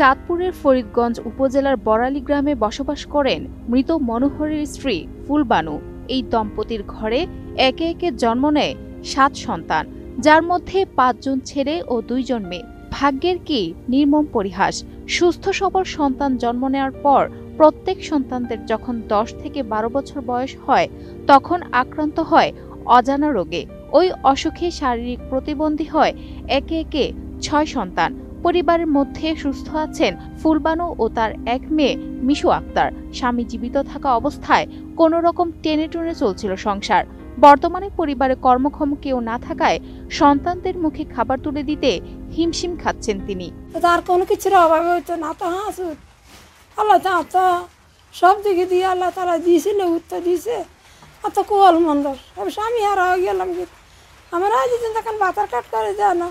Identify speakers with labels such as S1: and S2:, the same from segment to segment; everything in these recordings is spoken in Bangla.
S1: চাঁদপুরের ফরিদগঞ্জ উপজেলার বড়ালী গ্রামে বসবাস করেন মৃত মনোহরের স্ত্রী ফুলবানু। এই দম্পতির ঘরে একে একে জন্ম নেয় 7 সন্তান, যার মধ্যে 5 জন ছেলে ও 2 জন মেয়ে। ভাগ্যের কি নির্মম পরিহাস! সুস্থ সবল সন্তান জন্ম নেওয়ার পর প্রত্যেক সন্তানদের যখন 10 থেকে 12 বছর বয়স হয় তখন আক্রান্ত হয় অজানা রোগে। ওই অসুখে শারীরিক প্রতিবন্ধী হয় একে একে 6 সন্তান। পরিবারের মধ্যে সুস্থ আছেন ফুলবানু ও তার এক মেয়ে মিশু আক্তার। স্বামী জীবিত থাকা অবস্থায় কোনো রকম টেনে টুনে চলছিল সংসার। বর্তমানে পরিবারে কর্মক্ষম কেউ না থাকায় সন্তানদের মুখে খাবার তুলে দিতে হিমশিম খাচ্ছেন তিনি।
S2: তার কোনো কিছুর অভাবে হইতো না, তো হাসুর আল্লাহ তো সব দিকে দিয়ে আল্লাহ তারা দিয়েছিল, উত্তর দিয়েছে। অত কোয়াল মন্দর স্বামী আর গেলাম কি আমার আজ তখন বাতার কাট করে যায় না,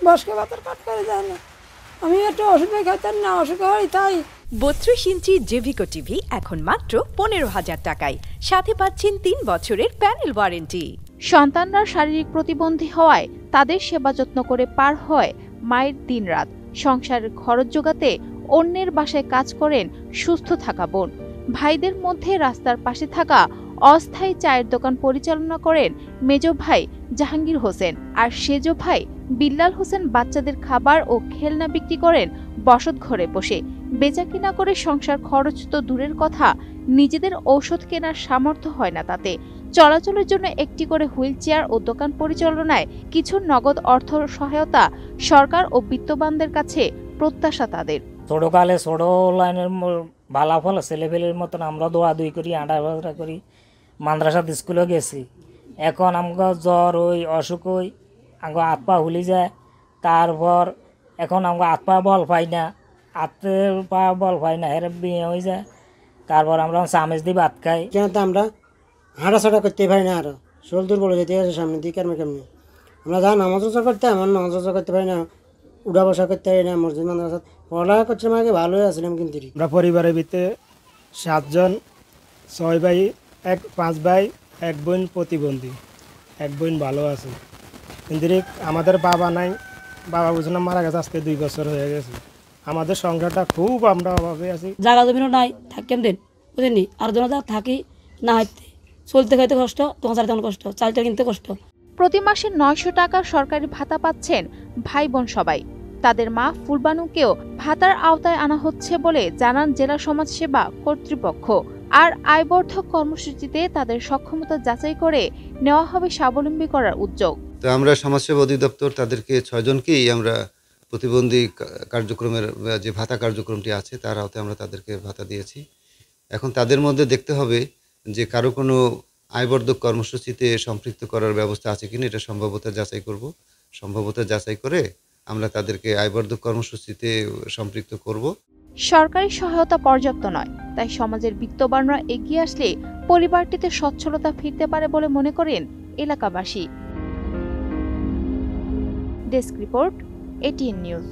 S2: বসকে বাতার কাট করে যায় না। আমি একটু অসুখে খাইতাম না, অসুখে হই তাই।
S3: 32 ইঞ্চি জেভিকো টিভি এখন মাত্র 15,000 টাকায়, সাথে পাচ্ছেন 3 বছরের প্যানেল ওয়ারেন্টি।
S1: সন্তানরা শারীরিক প্রতিবন্ধী হওয়ায় তাদের সেবা যত্ন করে পার হয় মায়ের দিনরাত। সংসারের খরচ জোগাতে অন্যের বাসায় কাজ করেন সুস্থ থাকা বোন। ভাইদের মধ্যে রাস্তার পাশে থাকা অস্থায়ী চায়ের দোকান পরিচালনা করেন মেজ ভাই জাহাঙ্গীর হোসেন, আর সেজ ভাই বিল্লাল হোসেন বাচ্চাদের খাবার ও খেলনা বিক্রি করেন বসত ঘরে বসে। বেচাকিনা করে সংসার খরচ তো দূরের কথা, নিজেদের ঔষধ কেনার সামর্থ্য হয় না তাতে। চলাচলের জন্য একটি করে হুইল চেয়ার ও দোকান পরিচালনায় কিছু নগদ অর্থ সহায়তা সরকার ও বিত্তবানদের কাছে প্রত্যাশা তাদের।
S4: ছোটকালে ছোট লাইনের বালাফল ছেলেপেলের মতন আমরা দৌড়াদৌড়ি করি, আঁটা করি, মাদ্রাসাত স্কুলে গেছি। এখন আমাকে জ্বর ওই অসুখ ওই আমাকে হাত পা হুলি যায়। তারপর এখন আমাকে হাত পা বল পাই না, হাতের পা বল পাই না, হেরে বিয়ে হয়ে যায়। তারপর আমরা চামেচ দিয়ে ভাত খাই।
S5: কেন তো আমরা হাঁটাছাটা করতে পারি না, আরো শোল দুর্বল যেতে আছে সামনের দিকে। কেমনি আমরা যা নামাজ করতে আমার নামাজ করতে পারি না, উঠা বসা করতে পারি না। মসজিদ মাদ্রাসা পড়ালেখা করছে আমাকে ভালোই আসলাম, কিন্তু
S6: আমরা পরিবারের ভিতরে 7 জন, 6 ভাই, 5 ভাই, 1 বোন প্রতিবন্ধী। 1 বোন ভালো আছে, কিন্তু আমাদের বাবা নাই। বাবা বুঝলাম মারা গেছে, আজকে 2 বছর হয়ে গেছে। আমাদের সংসারটা খুব আমরা অভাবে আছি।
S2: জায়গা জমিনও নাই, থাকেন দেন বুঝেননি। আর জন যা থাকি না হাইতে চলতে খাইতে কষ্ট, তখন তেমন কষ্ট, চালটা কিনতে কষ্ট।
S1: প্রতি মাসে 900 টাকা সরকারি ভাতা পাচ্ছেন ভাই বোন সবাই। তাদের মা ফুলবানুকেও ভাতার আওতায় আনা হচ্ছে বলে জানান জেলা সমাজসেবা কর্তৃপক্ষ। আর আয়বর্ধক কর্মসূচিতে তাদের সক্ষমতা যাচাই করে নেওয়া হবে স্বাবলম্বী করার উদ্যোগ।
S7: তো আমরা সমাজসেবা অধিদপ্তর তাদেরকে 6 জনকেই আমরা প্রতিবন্ধী কার্যক্রমের যে ভাতা কার্যক্রমটি আছে তার আওতায় আমরা তাদেরকে ভাতা দিয়েছি। এখন তাদের মধ্যে দেখতে হবে যে কারো কোনো আয়বর্ধক কর্মসূচিতে সম্পৃক্ত করার ব্যবস্থা আছে কিনা, এটা সম্ভাব্যতা যাচাই করব। সম্ভাব্যতা যাচাই করে আমরা তাদেরকে আয়বর্ধক কর্মসূচিতে সম্পৃক্ত করব।
S1: সরকারি সহায়তা পর্যাপ্ত নয়, তাই সমাজের বিত্তবানরা এগিয়ে আসলে পরিবারটিতে সচ্ছলতা ফিরতে পারে বলে মনে করেন এলাকাবাসী। Desk report, ATN news.